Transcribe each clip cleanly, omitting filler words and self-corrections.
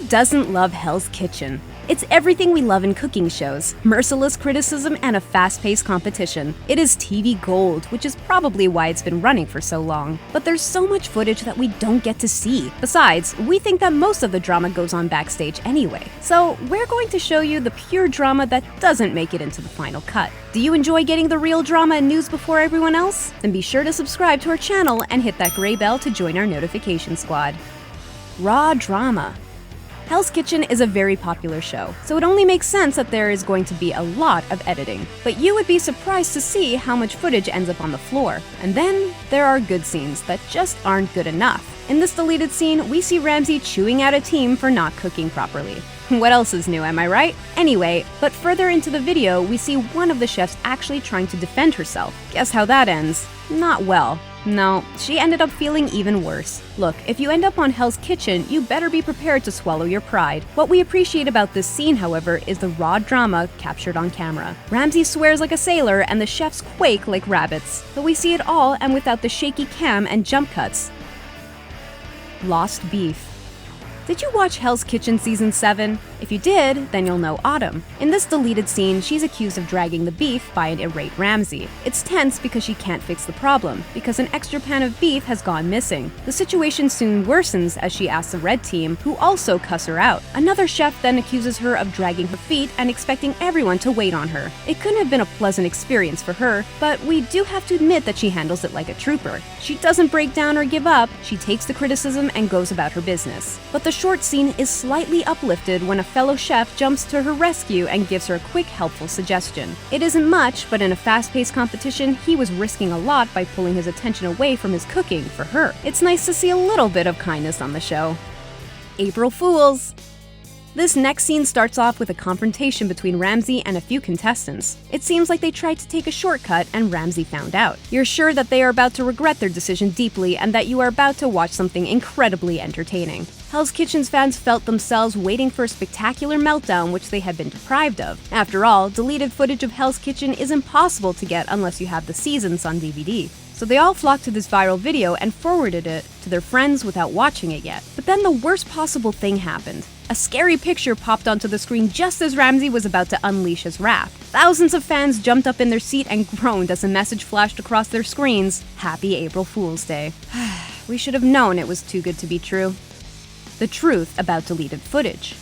doesn't love Hell's Kitchen? It's everything we love in cooking shows, merciless criticism and a fast-paced competition. It is TV gold, which is probably why it's been running for so long. But there's so much footage that we don't get to see. Besides, we think that most of the drama goes on backstage anyway. So we're going to show you the pure drama that doesn't make it into the final cut. Do you enjoy getting the real drama and news before everyone else? Then be sure to subscribe to our channel and hit that gray bell to join our notification squad. Raw drama. Hell's Kitchen is a very popular show, so it only makes sense that there is going to be a lot of editing. But you would be surprised to see how much footage ends up on the floor. And then there are good scenes that just aren't good enough. In this deleted scene, we see Ramsay chewing out a team for not cooking properly. What else is new, am I right? Anyway, but further into the video, we see one of the chefs actually trying to defend herself. Guess how that ends? Not well. No, she ended up feeling even worse. Look, if you end up on Hell's Kitchen, you better be prepared to swallow your pride. What we appreciate about this scene, however, is the raw drama captured on camera. Ramsay swears like a sailor and the chefs quake like rabbits. But we see it all and without the shaky cam and jump cuts. Lost beef. Did you watch Hell's Kitchen Season 7? If you did, then you'll know Autumn. In this deleted scene, she's accused of dragging the beef by an irate Ramsay. It's tense because she can't fix the problem, because an extra pan of beef has gone missing. The situation soon worsens as she asks the red team, who also cuss her out. Another chef then accuses her of dragging her feet and expecting everyone to wait on her. It couldn't have been a pleasant experience for her, but we do have to admit that she handles it like a trooper. She doesn't break down or give up, she takes the criticism and goes about her business. But the short scene is slightly uplifted when a fellow chef jumps to her rescue and gives her a quick, helpful suggestion. It isn't much, but in a fast-paced competition, he was risking a lot by pulling his attention away from his cooking for her. It's nice to see a little bit of kindness on the show. April Fools! This next scene starts off with a confrontation between Ramsay and a few contestants. It seems like they tried to take a shortcut and Ramsay found out. You're sure that they are about to regret their decision deeply and that you are about to watch something incredibly entertaining. Hell's Kitchen's fans felt themselves waiting for a spectacular meltdown which they had been deprived of. After all, deleted footage of Hell's Kitchen is impossible to get unless you have the seasons on DVD. So they all flocked to this viral video and forwarded it to their friends without watching it yet. But then the worst possible thing happened. A scary picture popped onto the screen just as Ramsay was about to unleash his wrath. Thousands of fans jumped up in their seat and groaned as a message flashed across their screens. Happy April Fool's Day. We should have known it was too good to be true. The truth about deleted footage.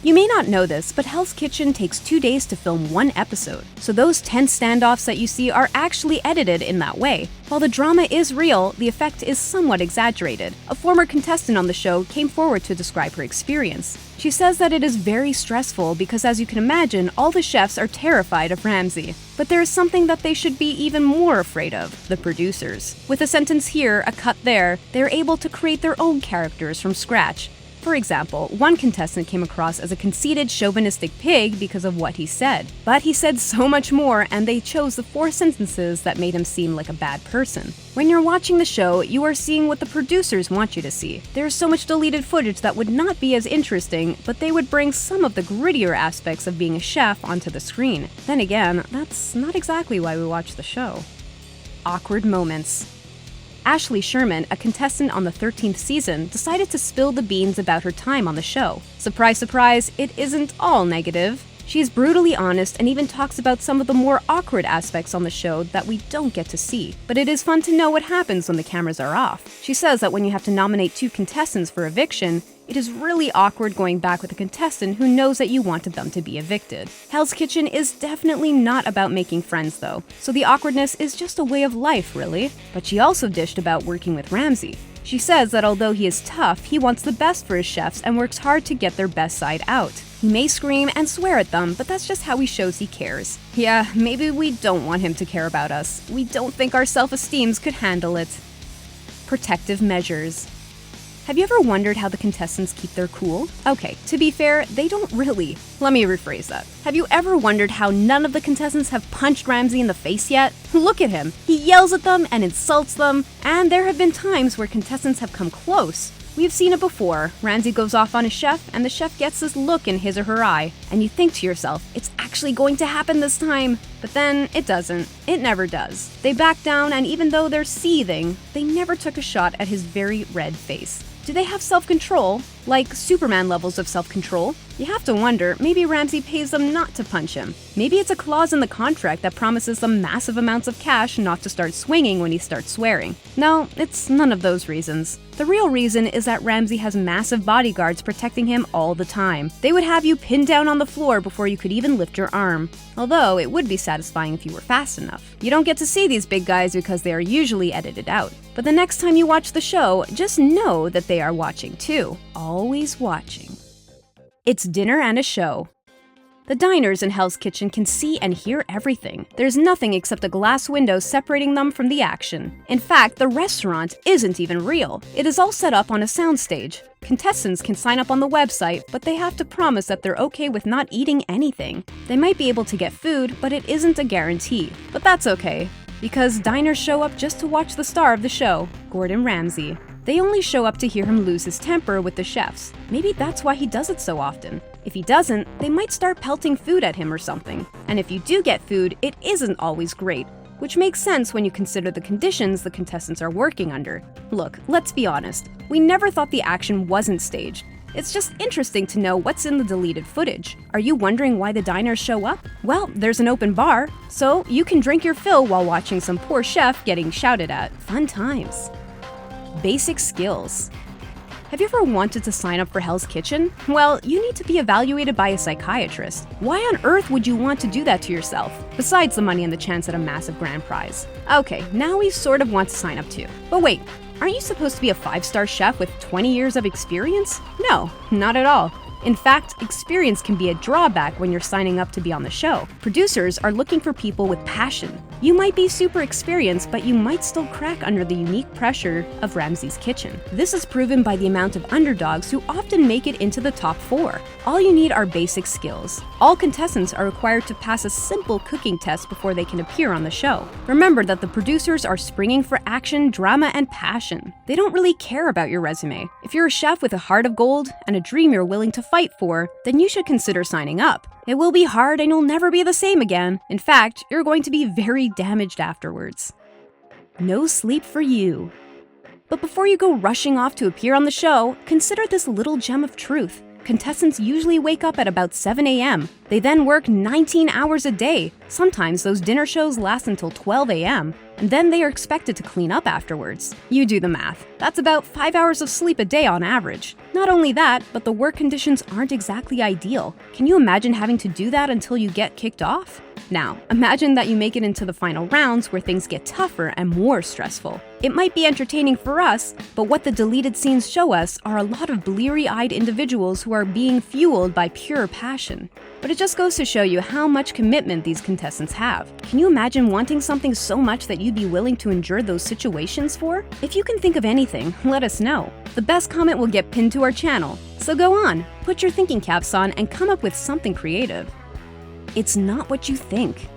You may not know this, but Hell's Kitchen takes 2 days to film one episode, so those tense standoffs that you see are actually edited in that way. While the drama is real, the effect is somewhat exaggerated. A former contestant on the show came forward to describe her experience. She says that it is very stressful because, as you can imagine, all the chefs are terrified of Ramsay. But there is something that they should be even more afraid of: the producers. With a sentence here, a cut there, they're able to create their own characters from scratch. For example, one contestant came across as a conceited, chauvinistic pig because of what he said. But he said so much more, and they chose the 4 sentences that made him seem like a bad person. When you're watching the show, you are seeing what the producers want you to see. There is so much deleted footage that would not be as interesting, but they would bring some of the grittier aspects of being a chef onto the screen. Then again, that's not exactly why we watch the show. Awkward moments. Ashley Sherman, a contestant on the 13th season, decided to spill the beans about her time on the show. Surprise, surprise, it isn't all negative. She's brutally honest and even talks about some of the more awkward aspects on the show that we don't get to see. But it is fun to know what happens when the cameras are off. She says that when you have to nominate 2 contestants for eviction, it is really awkward going back with a contestant who knows that you wanted them to be evicted. Hell's Kitchen is definitely not about making friends though, so the awkwardness is just a way of life, really. But she also dished about working with Ramsay. She says that although he is tough, he wants the best for his chefs and works hard to get their best side out. He may scream and swear at them, but that's just how he shows he cares. Yeah, maybe we don't want him to care about us. We don't think our self-esteems could handle it. Protective measures. Have you ever wondered how the contestants keep their cool? Okay, to be fair, they don't really. Let me rephrase that. Have you ever wondered how none of the contestants have punched Ramsay in the face yet? Look at him. He yells at them and insults them, and there have been times where contestants have come close. We've seen it before. Ramsay goes off on a chef, and the chef gets this look in his or her eye, and you think to yourself, it's actually going to happen this time. But then it doesn't. It never does. They back down, and even though they're seething, they never took a shot at his very red face. Do they have self-control? like Superman levels of self-control. You have to wonder, maybe Ramsay pays them not to punch him. Maybe it's a clause in the contract that promises them massive amounts of cash not to start swinging when he starts swearing. No, it's none of those reasons. The real reason is that Ramsay has massive bodyguards protecting him all the time. They would have you pinned down on the floor before you could even lift your arm. Although, it would be satisfying if you were fast enough. You don't get to see these big guys because they are usually edited out. But the next time you watch the show, just know that they are watching too. Always watching. It's dinner and a show. The diners in Hell's Kitchen can see and hear everything. There's nothing except a glass window separating them from the action. In fact, the restaurant isn't even real. It is all set up on a soundstage. Contestants can sign up on the website, but they have to promise that they're okay with not eating anything. They might be able to get food, but it isn't a guarantee. But that's okay, because diners show up just to watch the star of the show, Gordon Ramsay. They only show up to hear him lose his temper with the chefs. Maybe that's why he does it so often. If he doesn't, they might start pelting food at him or something. And if you do get food, it isn't always great, which makes sense when you consider the conditions the contestants are working under. Look, let's be honest. We never thought the action wasn't staged. It's just interesting to know what's in the deleted footage. Are you wondering why the diners show up? Well, there's an open bar, so you can drink your fill while watching some poor chef getting shouted at. Fun times. Basic skills. Have you ever wanted to sign up for Hell's Kitchen? Well, you need to be evaluated by a psychiatrist. Why on earth would you want to do that to yourself, besides the money and the chance at a massive grand prize? Okay, now we sort of want to sign up too. But wait, aren't you supposed to be a 5-star chef with 20 years of experience? No, not at all. In fact, experience can be a drawback when you're signing up to be on the show. Producers are looking for people with passion. You might be super experienced, but you might still crack under the unique pressure of Ramsay's kitchen. This is proven by the amount of underdogs who often make it into the top 4. All you need are basic skills. All contestants are required to pass a simple cooking test before they can appear on the show. Remember that the producers are springing for action, drama, and passion. They don't really care about your resume. If you're a chef with a heart of gold and a dream you're willing to fight for, then you should consider signing up. It will be hard and you'll never be the same again. In fact, you're going to be very damaged afterwards. No sleep for you. But before you go rushing off to appear on the show, consider this little gem of truth. Contestants usually wake up at about 7 a.m. They then work 19 hours a day. Sometimes those dinner shows last until 12 a.m. And then they are expected to clean up afterwards. You do the math. That's about 5 hours of sleep a day on average. Not only that, but the work conditions aren't exactly ideal. Can you imagine having to do that until you get kicked off? Now, imagine that you make it into the final rounds where things get tougher and more stressful. It might be entertaining for us, but what the deleted scenes show us are a lot of bleary-eyed individuals who are being fueled by pure passion. But it just goes to show you how much commitment these contestants have. Can you imagine wanting something so much that you'd be willing to endure those situations for? If you can think of anything, let us know. The best comment will get pinned to our channel. So go on, put your thinking caps on and come up with something creative. It's not what you think.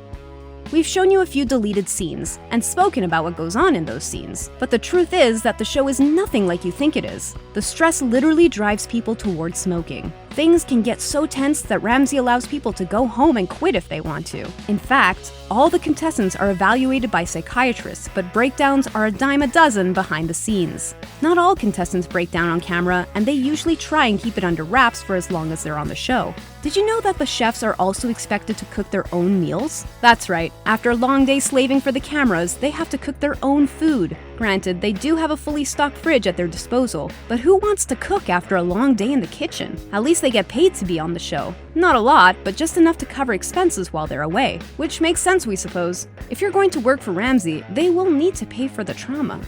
We've shown you a few deleted scenes and spoken about what goes on in those scenes, but the truth is that the show is nothing like you think it is. The stress literally drives people towards smoking. Things can get so tense that Ramsay allows people to go home and quit if they want to. In fact, all the contestants are evaluated by psychiatrists, but breakdowns are a dime a dozen behind the scenes. Not all contestants break down on camera, and they usually try and keep it under wraps for as long as they're on the show. Did you know that the chefs are also expected to cook their own meals? That's right, after a long day slaving for the cameras, they have to cook their own food. Granted, they do have a fully stocked fridge at their disposal, but who wants to cook after a long day in the kitchen? At least they get paid to be on the show. Not a lot, but just enough to cover expenses while they're away, which makes sense, we suppose. If you're going to work for Ramsay, they will need to pay for the trauma.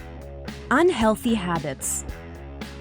Unhealthy habits.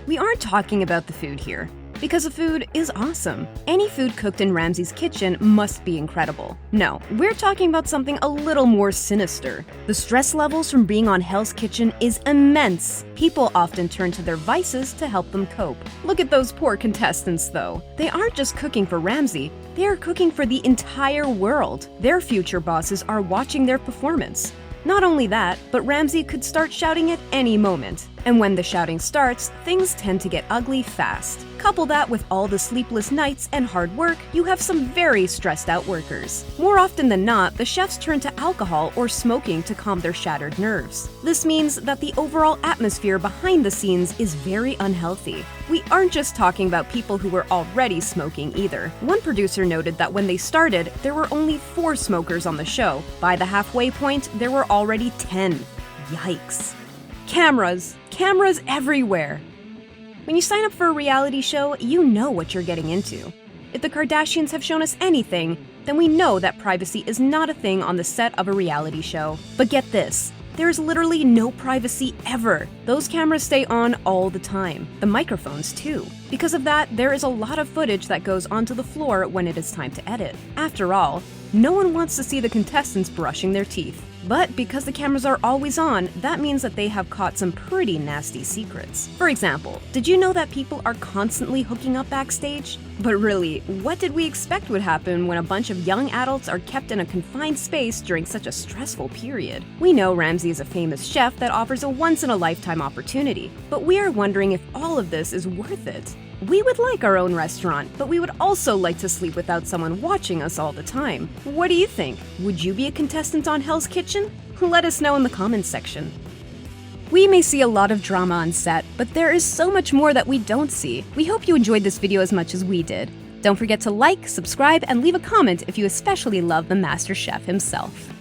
We aren't talking about the food here, because the food is awesome. Any food cooked in Ramsay's kitchen must be incredible. No, we're talking about something a little more sinister. The stress levels from being on Hell's Kitchen is immense. People often turn to their vices to help them cope. Look at those poor contestants, though. They aren't just cooking for Ramsay, they are cooking for the entire world. Their future bosses are watching their performance. Not only that, but Ramsay could start shouting at any moment. And when the shouting starts, things tend to get ugly fast. Couple that with all the sleepless nights and hard work, you have some very stressed out workers. More often than not, the chefs turn to alcohol or smoking to calm their shattered nerves. This means that the overall atmosphere behind the scenes is very unhealthy. We aren't just talking about people who were already smoking either. One producer noted that when they started, there were only 4 smokers on the show. By the halfway point, there were already 10. Yikes. Cameras everywhere. When you sign up for a reality show, you know what you're getting into. If the Kardashians have shown us anything, then we know that privacy is not a thing on the set of a reality show. But get this, there's literally no privacy ever. Those cameras stay on all the time. The microphones too. Because of that, there is a lot of footage that goes onto the floor when it is time to edit. After all, no one wants to see the contestants brushing their teeth. But because the cameras are always on, that means that they have caught some pretty nasty secrets. For example, did you know that people are constantly hooking up backstage? But really, what did we expect would happen when a bunch of young adults are kept in a confined space during such a stressful period? We know Ramsay is a famous chef that offers a once-in-a-lifetime opportunity, but we are wondering if all of this is worth it. We would like our own restaurant, but we would also like to sleep without someone watching us all the time. What do you think? Would you be a contestant on Hell's Kitchen? Let us know in the comments section. We may see a lot of drama on set, but there is so much more that we don't see. We hope you enjoyed this video as much as we did. Don't forget to like, subscribe, and leave a comment if you especially love the Master Chef himself.